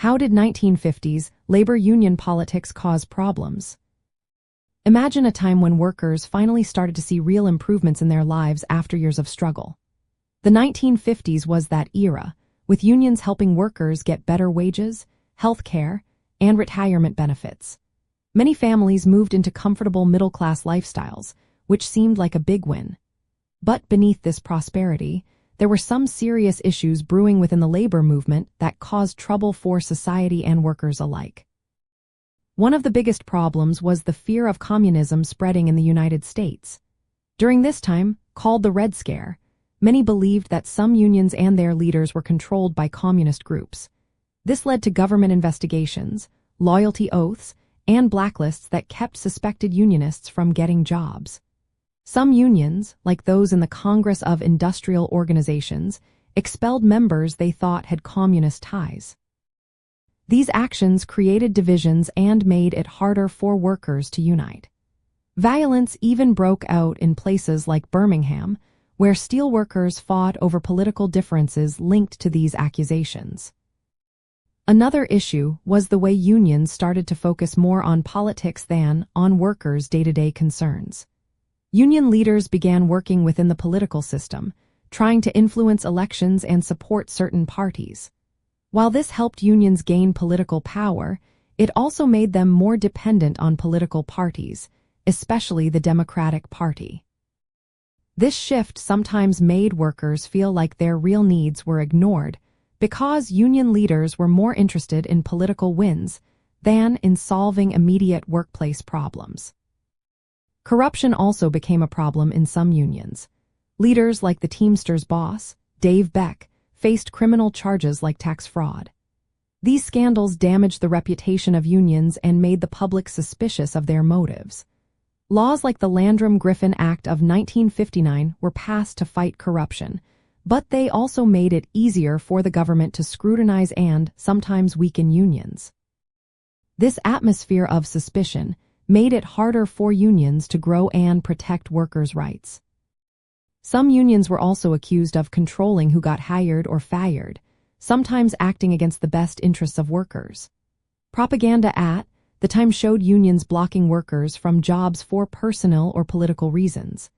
How did 1950s labor union politics cause problems? Imagine a time when workers finally started to see real improvements in their lives after years of struggle. The 1950s was that era, with unions helping workers get better wages, health care, and retirement benefits. Many families moved into comfortable middle-class lifestyles, which seemed like a big win. But beneath this prosperity, there were some serious issues brewing within the labor movement that caused trouble for society and workers alike. One of the biggest problems was the fear of communism spreading in the United States. During this time, called the Red Scare, many believed that some unions and their leaders were controlled by communist groups. This led to government investigations, loyalty oaths, and blacklists that kept suspected unionists from getting jobs. Some unions, like those in the Congress of Industrial Organizations, expelled members they thought had communist ties. These actions created divisions and made it harder for workers to unite. Violence even broke out in places like Birmingham, where steelworkers fought over political differences linked to these accusations. Another issue was the way unions started to focus more on politics than on workers' day-to-day concerns. Union leaders began working within the political system, trying to influence elections and support certain parties. While this helped unions gain political power, it also made them more dependent on political parties, especially the Democratic Party. This shift sometimes made workers feel like their real needs were ignored because union leaders were more interested in political wins than in solving immediate workplace problems. Corruption also became a problem in some unions. Leaders like the Teamsters boss, Dave Beck, faced criminal charges like tax fraud. These scandals damaged the reputation of unions and made the public suspicious of their motives. Laws like the Landrum-Griffin Act of 1959 were passed to fight corruption, but they also made it easier for the government to scrutinize and sometimes weaken unions. This atmosphere of suspicion made it harder for unions to grow and protect workers' rights. Some unions were also accused of controlling who got hired or fired, sometimes acting against the best interests of workers. Propaganda at the time showed unions blocking workers from jobs for personal or political reasons.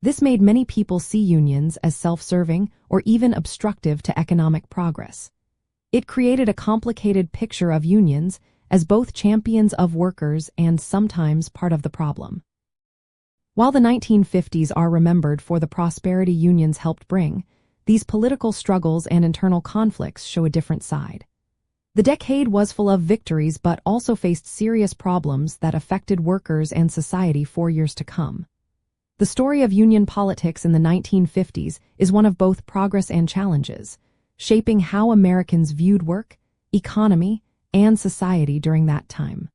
This made many people see unions as self-serving or even obstructive to economic progress. It created a complicated picture of unions as both champions of workers and sometimes part of the problem. While the 1950s are remembered for the prosperity unions helped bring, these political struggles and internal conflicts show a different side. The decade was full of victories but also faced serious problems that affected workers and society for years to come. The story of union politics in the 1950s is one of both progress and challenges, shaping how Americans viewed work, economy, and society during that time.